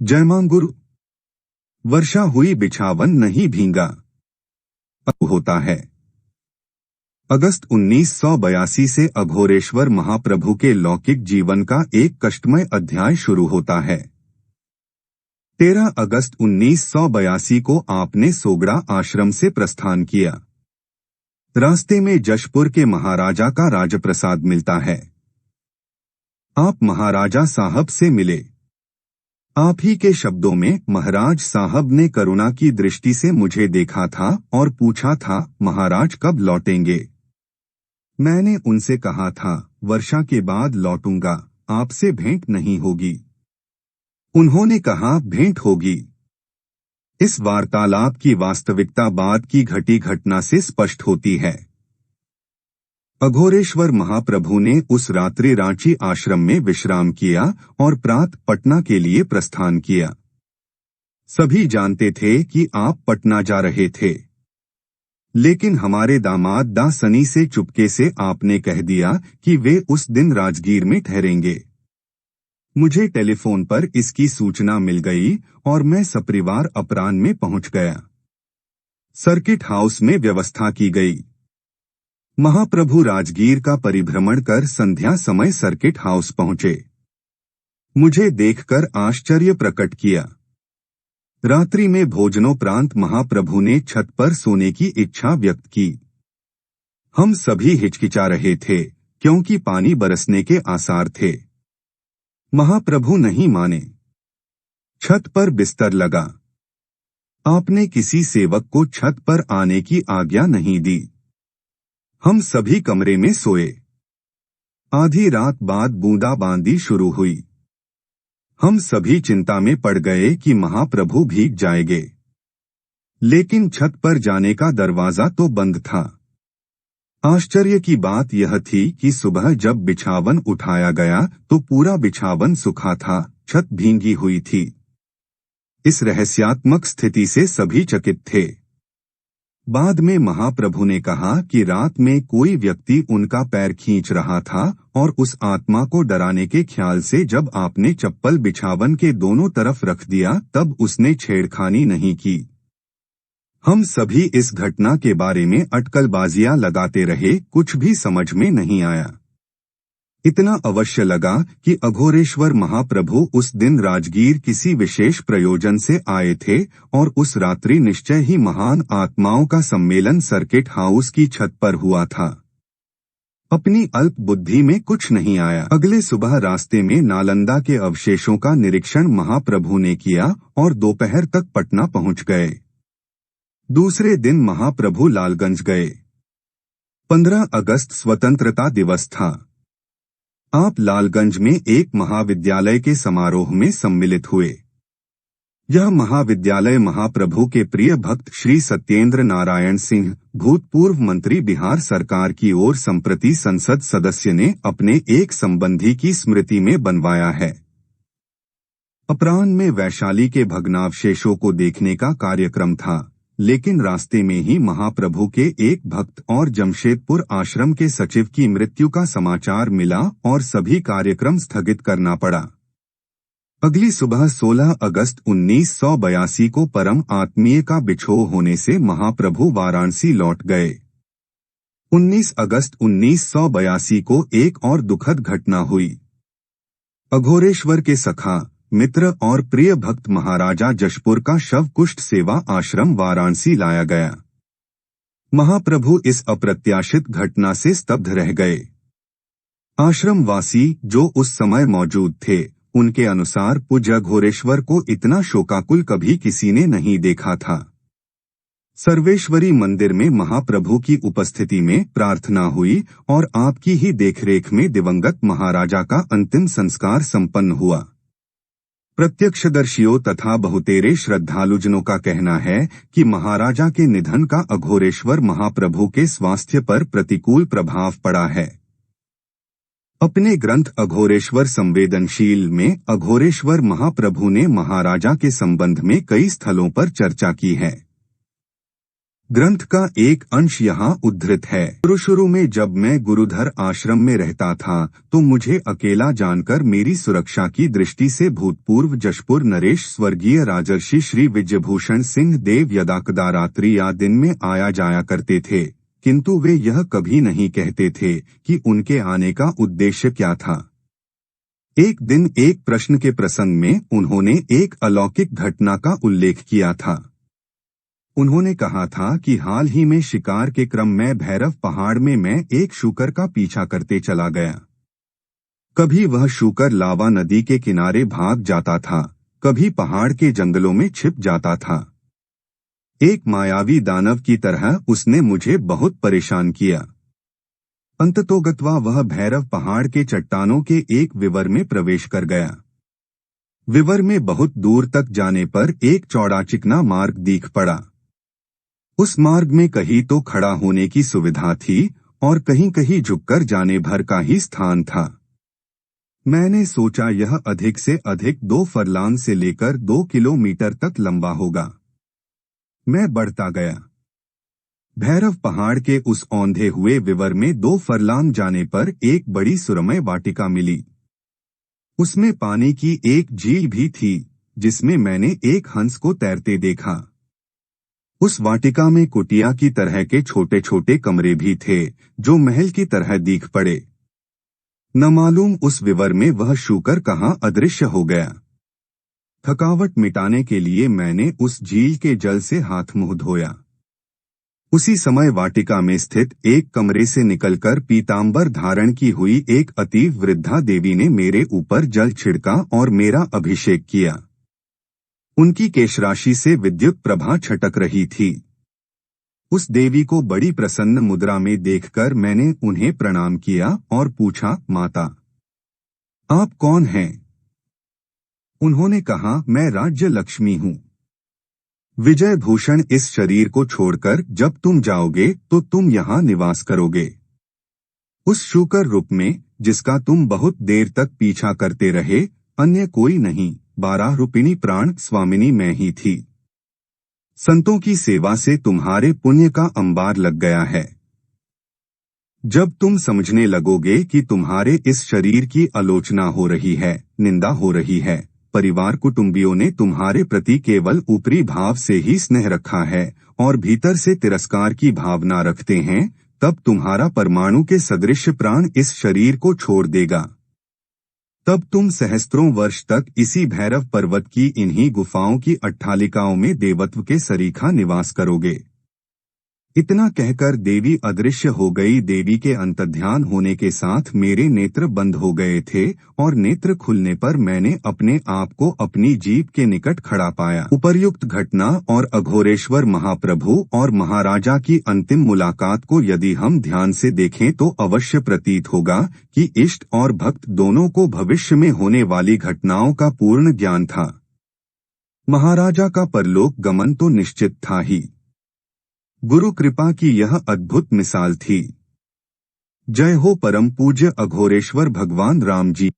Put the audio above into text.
जय मां गुरु। वर्षा हुई बिछावन नहीं भींगा। अब होता है। अगस्त 1982 से अघोरेश्वर महाप्रभु के लौकिक जीवन का एक कष्टमय अध्याय शुरू होता है। 13 अगस्त 1982 को आपने सोगड़ा आश्रम से प्रस्थान किया। रास्ते में जशपुर के महाराजा का राजप्रसाद मिलता है। आप महाराजा साहब से मिले। आप ही के शब्दों में महाराज साहब ने करुणा की दृष्टि से मुझे देखा था और पूछा था, महाराज कब लौटेंगे? मैंने उनसे कहा था, वर्षा के बाद लौटूंगा, आपसे भेंट नहीं होगी। उन्होंने कहा, भेंट होगी। इस वार्तालाप की वास्तविकता बाद की घटी घटना से स्पष्ट होती है। अघोरेश्वर महाप्रभु ने उस रात्रि रांची आश्रम में विश्राम किया और प्रातः पटना के लिए प्रस्थान किया। सभी जानते थे कि आप पटना जा रहे थे, लेकिन हमारे दामाद दा सनी से चुपके से आपने कह दिया कि वे उस दिन राजगीर में ठहरेंगे। मुझे टेलीफोन पर इसकी सूचना मिल गई और मैं सपरिवार अपराह्न में पहुंच गया। सर्किट हाउस में व्यवस्था की गई। महाप्रभु राजगीर का परिभ्रमण कर संध्या समय सर्किट हाउस पहुंचे। मुझे देखकर आश्चर्य प्रकट किया। रात्रि में भोजनोपरांत महाप्रभु ने छत पर सोने की इच्छा व्यक्त की। हम सभी हिचकिचा रहे थे क्योंकि पानी बरसने के आसार थे। महाप्रभु नहीं माने। छत पर बिस्तर लगा। आपने किसी सेवक को छत पर आने की आज्ञा नहीं दी। हम सभी कमरे में सोए। आधी रात बाद बूंदाबांदी शुरू हुई। हम सभी चिंता में पड़ गए कि महाप्रभु भीग जाएंगे, लेकिन छत पर जाने का दरवाजा तो बंद था। आश्चर्य की बात यह थी कि सुबह जब बिछावन उठाया गया तो पूरा बिछावन सूखा था, छत भींगी हुई थी। इस रहस्यात्मक स्थिति से सभी चकित थे। बाद में महाप्रभु ने कहा कि रात में कोई व्यक्ति उनका पैर खींच रहा था और उस आत्मा को डराने के ख्याल से जब आपने चप्पल बिछावन के दोनों तरफ रख दिया तब उसने छेड़खानी नहीं की। हम सभी इस घटना के बारे में अटकलबाजियां लगाते रहे, कुछ भी समझ में नहीं आया। इतना अवश्य लगा कि अघोरेश्वर महाप्रभु उस दिन राजगीर किसी विशेष प्रयोजन से आए थे और उस रात्रि निश्चय ही महान आत्माओं का सम्मेलन सर्किट हाउस की छत पर हुआ था। अपनी अल्प बुद्धि में कुछ नहीं आया। अगले सुबह रास्ते में नालंदा के अवशेषों का निरीक्षण महाप्रभु ने किया और दोपहर तक पटना पहुंच गए। दूसरे दिन महाप्रभु लालगंज गए। 15 अगस्त स्वतंत्रता दिवस था। आप लालगंज में एक महाविद्यालय के समारोह में सम्मिलित हुए। यह महाविद्यालय महाप्रभु के प्रिय भक्त श्री सत्येंद्र नारायण सिंह, भूतपूर्व मंत्री बिहार सरकार की ओर संप्रति संसद सदस्य ने अपने एक संबंधी की स्मृति में बनवाया है। अपराह्न में वैशाली के भग्नावशेषों को देखने का कार्यक्रम था, लेकिन रास्ते में ही महाप्रभु के एक भक्त और जमशेदपुर आश्रम के सचिव की मृत्यु का समाचार मिला और सभी कार्यक्रम स्थगित करना पड़ा। अगली सुबह 16 अगस्त 1982 को परम आत्मीय का बिछोह होने से महाप्रभु वाराणसी लौट गए। 19 अगस्त 1982 को एक और दुखद घटना हुई। अघोरेश्वर के सखा, मित्र और प्रिय भक्त महाराजा जशपुर का शव कुष्ठ सेवा आश्रम वाराणसी लाया गया। महाप्रभु इस अप्रत्याशित घटना से स्तब्ध रह गए। आश्रम वासी जो उस समय मौजूद थे, उनके अनुसार पूज्य अघोरेश्वर को इतना शोकाकुल कभी किसी ने नहीं देखा था। सर्वेश्वरी मंदिर में महाप्रभु की उपस्थिति में प्रार्थना हुई और आपकी ही देखरेख में दिवंगत महाराजा का अंतिम संस्कार संपन्न हुआ। प्रत्यक्षदर्शियों तथा बहुतेरे श्रद्धालुजनों का कहना है कि महाराजा के निधन का अघोरेश्वर महाप्रभु के स्वास्थ्य पर प्रतिकूल प्रभाव पड़ा है। अपने ग्रंथ अघोरेश्वर संवेदनशील में अघोरेश्वर महाप्रभु ने महाराजा के संबंध में कई स्थलों पर चर्चा की है। ग्रंथ का एक अंश यहाँ उद्धृत है। शुरू में जब मैं गुरुधर आश्रम में रहता था तो मुझे अकेला जानकर मेरी सुरक्षा की दृष्टि से भूतपूर्व जशपुर नरेश स्वर्गीय राजर्षि श्री विजयभूषण सिंह देव यदाकदा रात्रि या दिन में आया जाया करते थे, किंतु वे यह कभी नहीं कहते थे कि उनके आने का उद्देश्य क्या था। एक दिन एक प्रश्न के प्रसंग में उन्होंने एक अलौकिक घटना का उल्लेख किया था। उन्होंने कहा था कि हाल ही में शिकार के क्रम में भैरव पहाड़ में मैं एक शूकर का पीछा करते चला गया। कभी वह शूकर लावा नदी के किनारे भाग जाता था, कभी पहाड़ के जंगलों में छिप जाता था। एक मायावी दानव की तरह उसने मुझे बहुत परेशान किया। अंततोगत्वा वह भैरव पहाड़ के चट्टानों के एक विवर में प्रवेश कर गया। विवर में बहुत दूर तक जाने पर एक चौड़ा चिकना मार्ग दिख पड़ा। उस मार्ग में कहीं तो खड़ा होने की सुविधा थी और कहीं कहीं झुककर जाने भर का ही स्थान था। मैंने सोचा यह अधिक से अधिक 2 फरलांग से लेकर 2 किलोमीटर तक लंबा होगा। मैं बढ़ता गया। भैरव पहाड़ के उस औंधे हुए विवर में 2 फरलांग जाने पर एक बड़ी सुरमय वाटिका मिली। उसमें पानी की एक झील भी थी जिसमें मैंने एक हंस को तैरते देखा। उस वाटिका में कुटिया की तरह के छोटे छोटे कमरे भी थे जो महल की तरह दिख पड़े। न मालूम उस विवर में वह शूकर कहाँ अदृश्य हो गया। थकावट मिटाने के लिए मैंने उस झील के जल से हाथ मुंह धोया। उसी समय वाटिका में स्थित एक कमरे से निकलकर पीतांबर धारण की हुई एक अतीव वृद्धा देवी ने मेरे ऊपर जल छिड़का और मेरा अभिषेक किया। उनकी केशराशि से विद्युत प्रभा छटक रही थी। उस देवी को बड़ी प्रसन्न मुद्रा में देखकर मैंने उन्हें प्रणाम किया और पूछा, माता, आप कौन हैं? उन्होंने कहा, मैं राज्य लक्ष्मी हूँ। विजय भूषण इस शरीर को छोड़कर जब तुम जाओगे तो तुम यहाँ निवास करोगे। उस शूकर रूप में जिसका तुम बहुत देर तक पीछा करते रहे, अन्य कोई नहीं, 12 रूपिणी प्राण स्वामिनी मैं ही थी। संतों की सेवा से तुम्हारे पुण्य का अंबार लग गया है। जब तुम समझने लगोगे कि तुम्हारे इस शरीर की आलोचना हो रही है, निंदा हो रही है, परिवार कुटुंबियों ने तुम्हारे प्रति केवल ऊपरी भाव से ही स्नेह रखा है और भीतर से तिरस्कार की भावना रखते हैं, तब तुम्हारा परमाणु के सदृश प्राण इस शरीर को छोड़ देगा। तब तुम सहस्त्रों वर्ष तक इसी भैरव पर्वत की इन्हीं गुफाओं की अट्ठालिकाओं में देवत्व के सरीखा निवास करोगे। इतना कहकर देवी अदृश्य हो गई। देवी के अंतर्ध्यान होने के साथ मेरे नेत्र बंद हो गए थे और नेत्र खुलने पर मैंने अपने आप को अपनी जीभ के निकट खड़ा पाया। उपर्युक्त घटना और अघोरेश्वर महाप्रभु और महाराजा की अंतिम मुलाकात को यदि हम ध्यान से देखें तो अवश्य प्रतीत होगा कि इष्ट और भक्त दोनों को भविष्य में होने वाली घटनाओं का पूर्ण ज्ञान था। महाराजा का परलोक गमन तो निश्चित था ही। गुरु कृपा की यह अद्भुत मिसाल थी। जय हो परम पूज्य अघोरेश्वर भगवान राम जी।